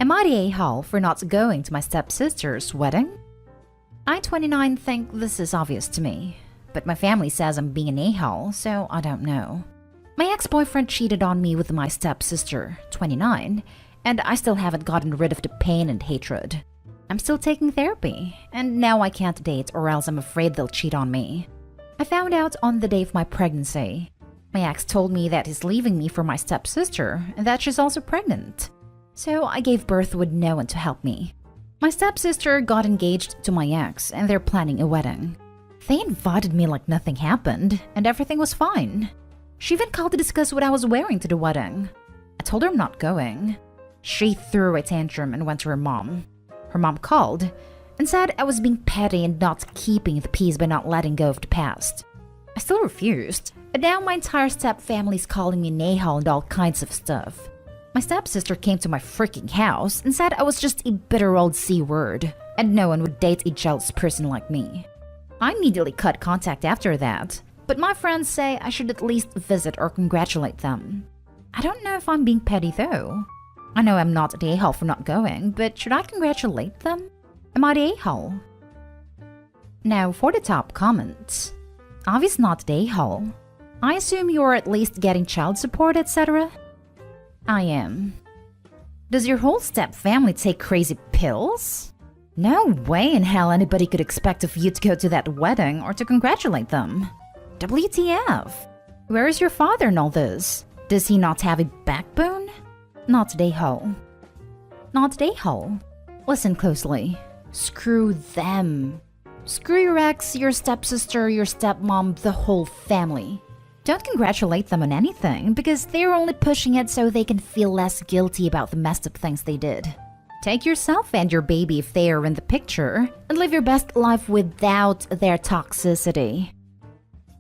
Am I the a-hole for not going to my stepsister's wedding? I, 29, think this is obvious to me, but my family says I'm being an a-hole, so I don't know. My ex-boyfriend cheated on me with my stepsister, 29, and I still haven't gotten rid of the pain and hatred. I'm still taking therapy, and now I can't date or else I'm afraid they'll cheat on me. I found out on the day of my pregnancy. My ex told me that he's leaving me for my stepsister and that she's also pregnant. So I gave birth with no one to help me. My stepsister got engaged to my ex and they're planning a wedding. They invited me like nothing happened and everything was fine. She even called to discuss what I was wearing to the wedding. I told her I'm not going. She threw a tantrum and went to her mom. Her mom called and said I was being petty and not keeping the peace by not letting go of the past. I still refused, and now my entire step family's calling me an a-hole and all kinds of stuff. My stepsister came to my freaking house and said I was just a bitter old C-word, and no one would date a jealous person like me. I immediately cut contact after that, but my friends say I should at least visit or congratulate them. I don't know if I'm being petty though. I know I'm not the a-hole for not going, but should I congratulate them? Am I the a-hole? Now for the top comments. Obviously not the a-hole. I assume you're at least getting child support, etc. I am. Does your whole step family take crazy pills? No way in hell anybody could expect of you to go to that wedding or to congratulate them. WTF? Where is your father in all this? Does he not have a backbone? Not the a-hole. Not the a-hole. Listen closely. Screw them. Screw your ex, your stepsister, your stepmom, the whole family. Don't congratulate them on anything because they're only pushing it so they can feel less guilty about the messed up things they did. Take yourself and your baby if they are in the picture and live your best life without their toxicity.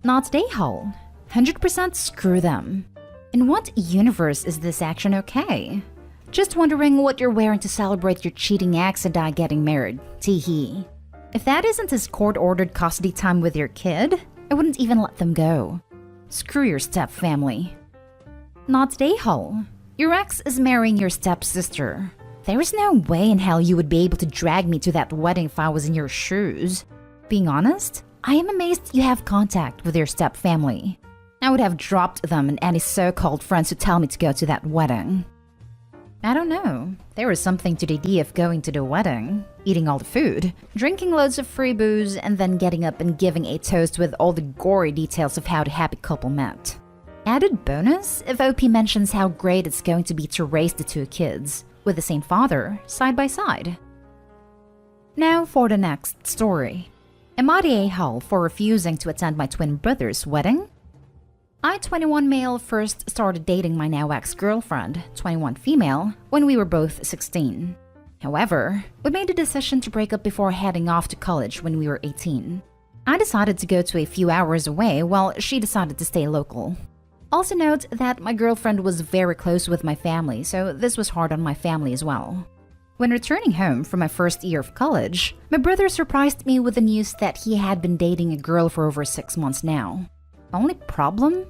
Not the a-hole. 100% screw them. In what universe is this action okay? Just wondering what you're wearing to celebrate your cheating ex and I getting married. Tee-hee. If that isn't his court-ordered custody time with your kid, I wouldn't even let them go. Screw your step family. Not the a-hole. Your ex is marrying your stepsister. There is no way in hell you would be able to drag me to that wedding if I was in your shoes. Being honest, I am amazed you have contact with your step family. I would have dropped them and any so-called friends who tell me to go to that wedding. I don't know. There is something to the idea of going to the wedding, eating all the food, drinking loads of free booze, and then getting up and giving a toast with all the gory details of how the happy couple met. Added bonus if OP mentions how great it's going to be to raise the two kids, with the same father, side by side. Now for the next story. Am I the a-hole for refusing to attend my twin brother's wedding? I, 21 male, first started dating my now ex-girlfriend, 21 female, when we were both 16. However, we made the decision to break up before heading off to college when we were 18. I decided to go to a few hours away while she decided to stay local. Also note that my girlfriend was very close with my family, so this was hard on my family as well. When returning home from my first year of college, my brother surprised me with the news that he had been dating a girl for over 6 months now. Only problem?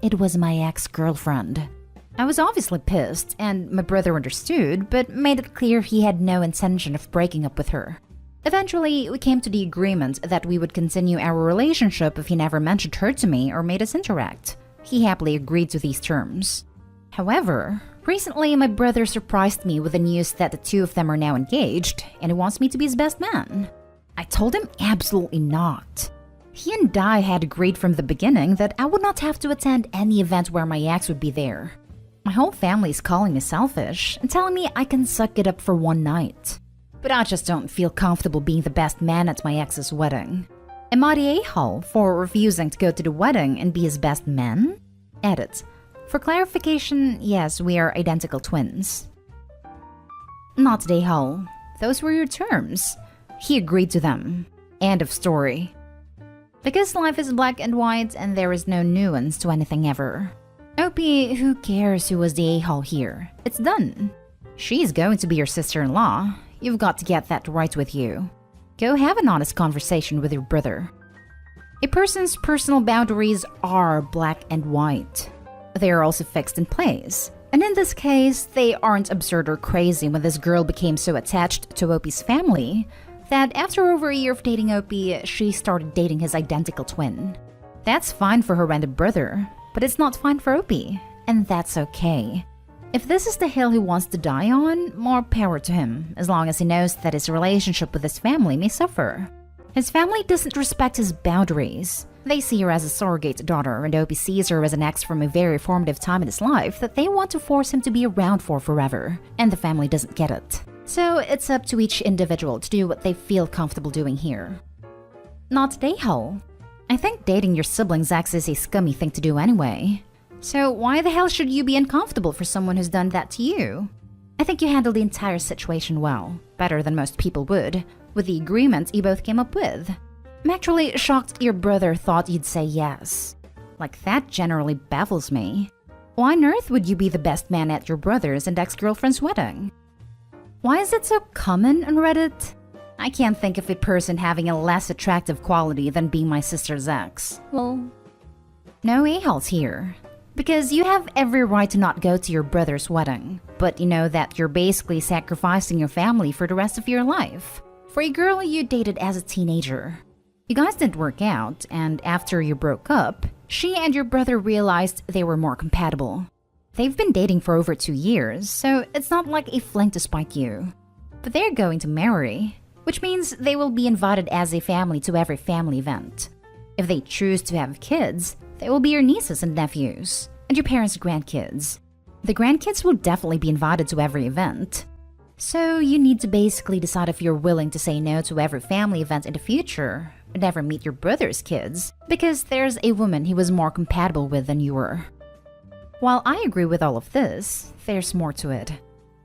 It was my ex-girlfriend. I was obviously pissed, and my brother understood, but made it clear he had no intention of breaking up with her. Eventually, we came to the agreement that we would continue our relationship if he never mentioned her to me or made us interact. He happily agreed to these terms. However, recently my brother surprised me with the news that the two of them are now engaged, and he wants me to be his best man. I told him absolutely not. He and I had agreed from the beginning that I would not have to attend any event where my ex would be there. My whole family is calling me selfish and telling me I can suck it up for one night. But I just don't feel comfortable being the best man at my ex's wedding. Am I the a-hole for refusing to go to the wedding and be his best man? Edit. For clarification, yes, we are identical twins. Not the a-hole. Those were your terms. He agreed to them. End of story. Because life is black and white and there is no nuance to anything ever. OP, who cares who was the a-hole here? It's done. She's going to be your sister-in-law. You've got to get that right with you. Go have an honest conversation with your brother. A person's personal boundaries are black and white. They are also fixed in place, And in this case, they aren't absurd or crazy when this girl became so attached to Opie's family that after over a year of dating Opie, she started dating his identical twin. That's fine for her random brother, but it's not fine for Opie, and that's okay. If this is the hill he wants to die on, more power to him, as long as he knows that his relationship with his family may suffer. His family doesn't respect his boundaries. They see her as a surrogate daughter, and Opie sees her as an ex from a very formative time in his life that they want to force him to be around for forever, and the family doesn't get it. So it's up to each individual to do what they feel comfortable doing here. Not a-hole. I think dating your sibling's ex is a scummy thing to do anyway. So why the hell should you be uncomfortable for someone who's done that to you? I think you handled the entire situation well, better than most people would, with the agreement you both came up with. I'm actually shocked your brother thought you'd say yes. Like, that generally baffles me. Why on earth would you be the best man at your brother's and ex-girlfriend's wedding? Why is it so common on Reddit? I can't think of a person having a less attractive quality than being my sister's ex. Well, no a-holes here. Because you have every right to not go to your brother's wedding, but you know that you're basically sacrificing your family for the rest of your life. For a girl you dated as a teenager. You guys didn't work out, and after you broke up, she and your brother realized they were more compatible. They've been dating for over 2 years, so it's not like a fling to spite you. But they're going to marry, which means they will be invited as a family to every family event. If they choose to have kids, they will be your nieces and nephews, and your parents' grandkids. The grandkids will definitely be invited to every event. So you need to basically decide if you're willing to say no to every family event in the future, but never meet your brother's kids, because there's a woman he was more compatible with than you were. While I agree with all of this, there's more to it.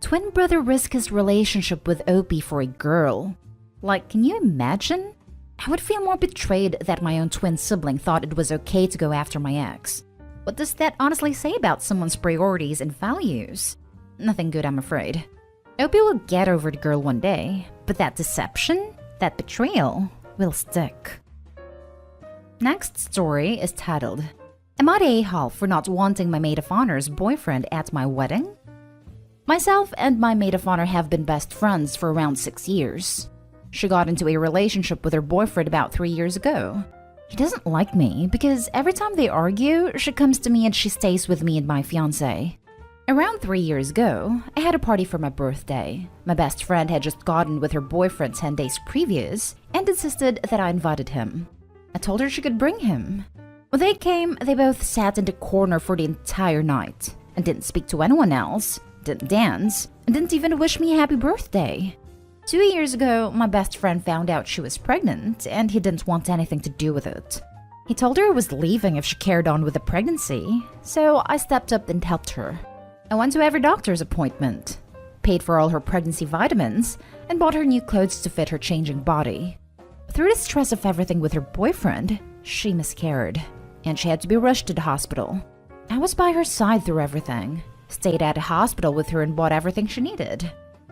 Twin brother risked his relationship with Opie for a girl. Like, can you imagine? I would feel more betrayed that my own twin sibling thought it was okay to go after my ex. What does that honestly say about someone's priorities and values? Nothing good, I'm afraid. Opie will get over the girl one day, but that deception, that betrayal, will stick. Next story is titled, Am I the a-hole for not wanting my maid of honor's boyfriend at my wedding? Myself and my maid of honor have been best friends for around 6 years. She got into a relationship with her boyfriend about 3 years ago. He doesn't like me because every time they argue, she comes to me and she stays with me and my fiancé. Around 3 years ago, I had a party for my birthday. My best friend had just gotten with her boyfriend 10 days previous and insisted that I invited him. I told her she could bring him. When they came, they both sat in the corner for the entire night and didn't speak to anyone else, didn't dance, and didn't even wish me a happy birthday. 2 years ago, my best friend found out she was pregnant and he didn't want anything to do with it. He told her he was leaving if she carried on with the pregnancy, so I stepped up and helped her. I went to every doctor's appointment, paid for all her pregnancy vitamins, and bought her new clothes to fit her changing body. Through the stress of everything with her boyfriend, she miscarried, and she had to be rushed to the hospital. I was by her side through everything, stayed at the hospital with her and bought everything she needed.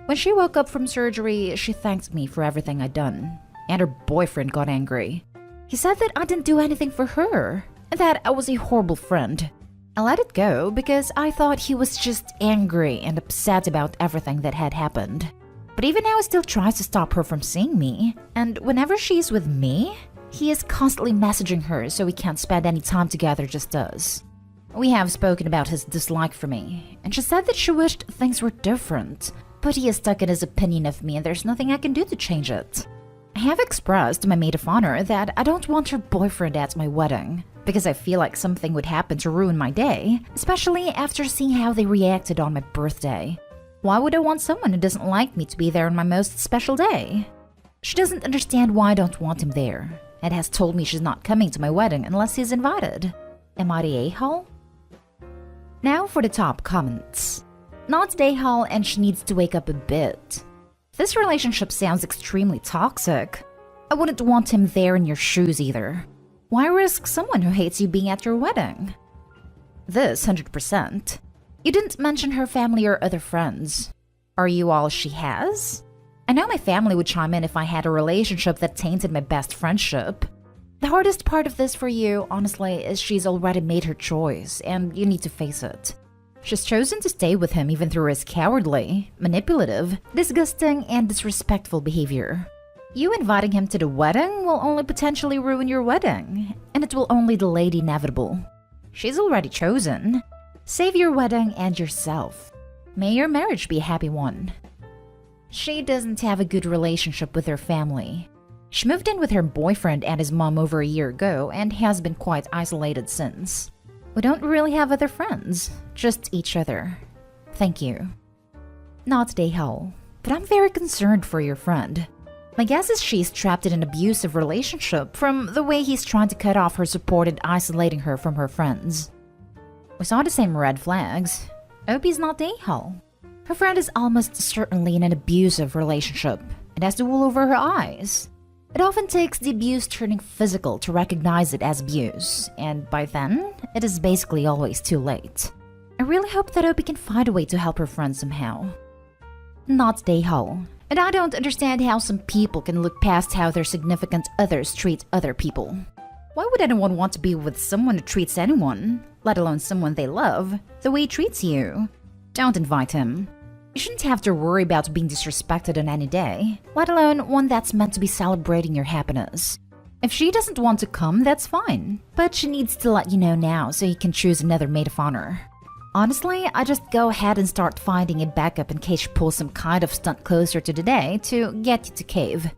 When she woke up from surgery, she thanked me for everything I'd done, and her boyfriend got angry. He said that I didn't do anything for her, and that I was a horrible friend. I let it go because I thought he was just angry and upset about everything that had happened. But even now he still tries to stop her from seeing me, and whenever she's with me, he is constantly messaging her so we can't spend any time together, just us. We have spoken about his dislike for me, and she said that she wished things were different, but he is stuck in his opinion of me and there's nothing I can do to change it. I have expressed to my maid of honor that I don't want her boyfriend at my wedding, because I feel like something would happen to ruin my day, especially after seeing how they reacted on my birthday. Why would I want someone who doesn't like me to be there on my most special day? She doesn't understand why I don't want him there, and has told me she's not coming to my wedding unless he's invited. Am I the a-hole? Now for the top comments. Not the a-hole and she needs to wake up a bit. This relationship sounds extremely toxic. I wouldn't want him there in your shoes either. Why risk someone who hates you being at your wedding? This 100%. You didn't mention her family or other friends. Are you all she has? I know my family would chime in if I had a relationship that tainted my best friendship. The hardest part of this for you, honestly, is she's already made her choice and you need to face it. She's chosen to stay with him even through his cowardly, manipulative, disgusting, and disrespectful behavior. You inviting him to the wedding will only potentially ruin your wedding, and it will only delay the inevitable. She's already chosen. Save your wedding and yourself. May your marriage be a happy one. She doesn't have a good relationship with her family. She moved in with her boyfriend and his mom over a year ago and has been quite isolated since. We don't really have other friends, just each other. Thank you. Not Dayhal, but I'm very concerned for your friend. My guess is she's trapped in an abusive relationship from the way he's trying to cut off her support and isolating her from her friends. We saw the same red flags. Opie's not Dayhal. Her friend is almost certainly in an abusive relationship and has the wool over her eyes. It often takes the abuse turning physical to recognize it as abuse, and by then, it is basically always too late. I really hope that Opie can find a way to help her friend somehow. Not Dayhal, and I don't understand how some people can look past how their significant others treat other people. Why would anyone want to be with someone who treats anyone, let alone someone they love, the way he treats you? Don't invite him. You shouldn't have to worry about being disrespected on any day, let alone one that's meant to be celebrating your happiness. If she doesn't want to come, that's fine, but she needs to let you know now so you can choose another maid of honor. Honestly, I just go ahead and start finding a backup in case she pulls some kind of stunt closer to the day to get you to cave.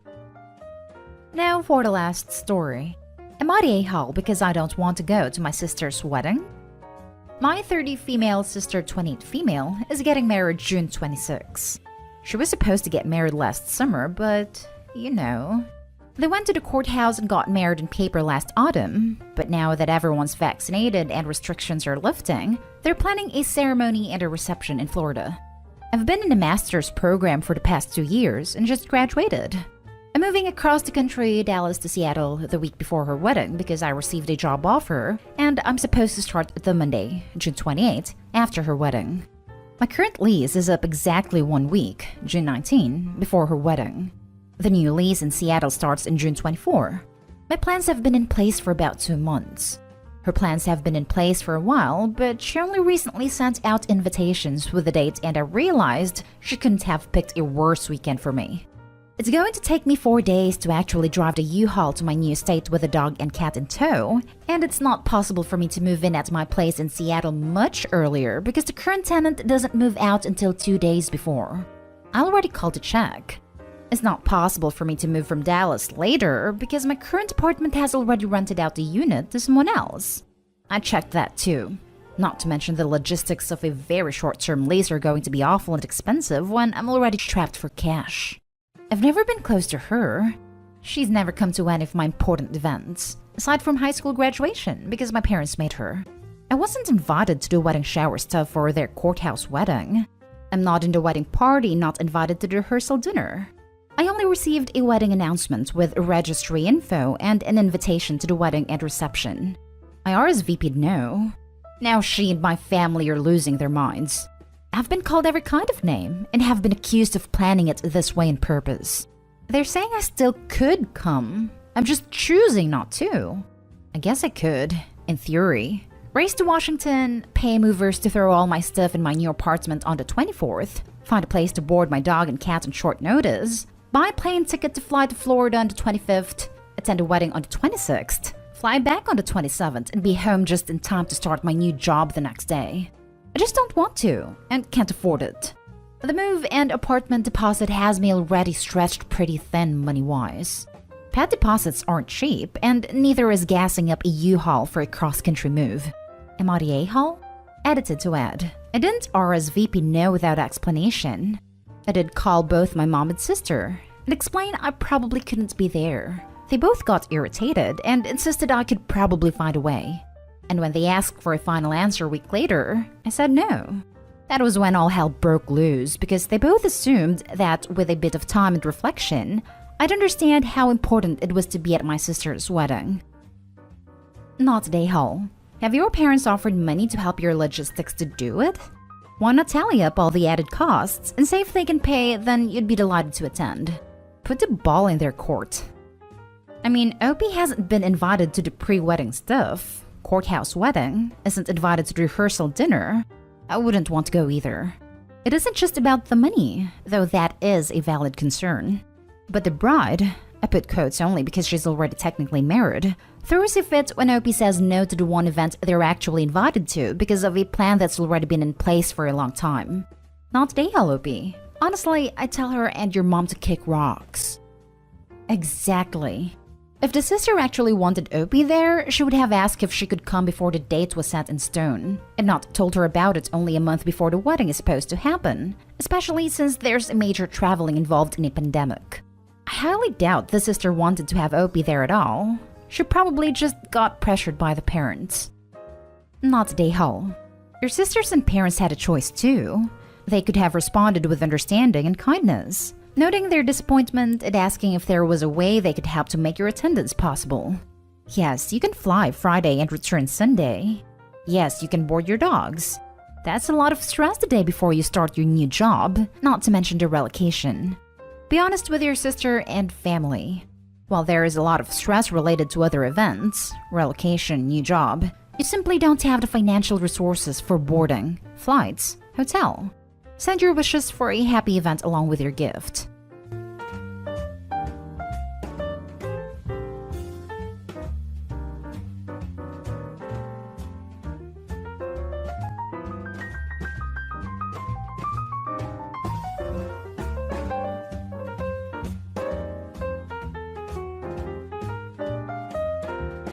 Now for the last story. Am I the a-hole because I don't want to go to my sister's wedding? My 30 female sister 28 female is getting married June 26. She was supposed to get married last summer, but you know. They went to the courthouse and got married in paper last autumn, but now that everyone's vaccinated and restrictions are lifting, they're planning a ceremony and a reception in Florida. I've been in a master's program for the past 2 years and just graduated. I'm moving across the country, Dallas to Seattle, the week before her wedding because I received a job offer, and I'm supposed to start the Monday, June 28, after her wedding. My current lease is up exactly 1 week, June 19, before her wedding. The new lease in Seattle starts in June 24. My plans have been in place for about 2 months. Her plans have been in place for a while, but she only recently sent out invitations with the date, and I realized she couldn't have picked a worse weekend for me. It's going to take me 4 days to actually drive the U-Haul to my new estate with a dog and cat in tow, and it's not possible for me to move in at my place in Seattle much earlier because the current tenant doesn't move out until 2 days before. I already called to check. It's not possible for me to move from Dallas later because my current apartment has already rented out the unit to someone else. I checked that too. Not to mention the logistics of a very short-term lease are going to be awful and expensive when I'm already trapped for cash. I've never been close to her. She's never come to any of my important events, aside from high school graduation because my parents made her. I wasn't invited to the wedding shower stuff for their courthouse wedding. I'm not in the wedding party, not invited to the rehearsal dinner. I only received a wedding announcement with registry info and an invitation to the wedding and reception. I RSVP'd no. Now she and my family are losing their minds. I've been called every kind of name and have been accused of planning it this way on purpose. They're saying I still could come. I'm just choosing not to. I guess I could, in theory. Race to Washington, pay movers to throw all my stuff in my new apartment on the 24th, find a place to board my dog and cat on short notice, buy a plane ticket to fly to Florida on the 25th, attend a wedding on the 26th, fly back on the 27th, and be home just in time to start my new job the next day. I just don't want to, and can't afford it. The move and apartment deposit has me already stretched pretty thin money-wise. Pet deposits aren't cheap, and neither is gassing up a U-Haul for a cross-country move. Am I the a-hole? Edited to add. I didn't RSVP no without explanation. I did call both my mom and sister and explain I probably couldn't be there. They both got irritated and insisted I could probably find a way. And when they asked for a final answer a week later, I said no. That was when all hell broke loose because they both assumed that with a bit of time and reflection, I'd understand how important it was to be at my sister's wedding. Not Dayhal. Have your parents offered money to help your logistics to do it? Why not tally up all the added costs and say if they can pay, then you'd be delighted to attend. Put the ball in their court. I mean, Opie hasn't been invited to the pre-wedding stuff. Courthouse wedding, isn't invited to the rehearsal dinner. I wouldn't want to go either. It isn't just about the money, though that is a valid concern. But the bride, I put quotes only because she's already technically married, throws a fit when OP says no to the one event they're actually invited to because of a plan that's already been in place for a long time. Not today, OP. Honestly, I tell her and your mom to kick rocks. Exactly. If the sister actually wanted OP there, she would have asked if she could come before the date was set in stone, and not told her about it only a month before the wedding is supposed to happen, especially since there's a major traveling involved in a pandemic. I highly doubt the sister wanted to have OP there at all. She probably just got pressured by the parents. Not today, Hull. Your sisters and parents had a choice too. They could have responded with understanding and kindness, noting their disappointment and asking if there was a way they could help to make your attendance possible. Yes, you can fly Friday and return Sunday. Yes, you can board your dogs. That's a lot of stress the day before you start your new job, not to mention the relocation. Be honest with your sister and family. While there is a lot of stress related to other events, relocation, new job, you simply don't have the financial resources for boarding, flights, hotel. Send your wishes for a happy event along with your gift.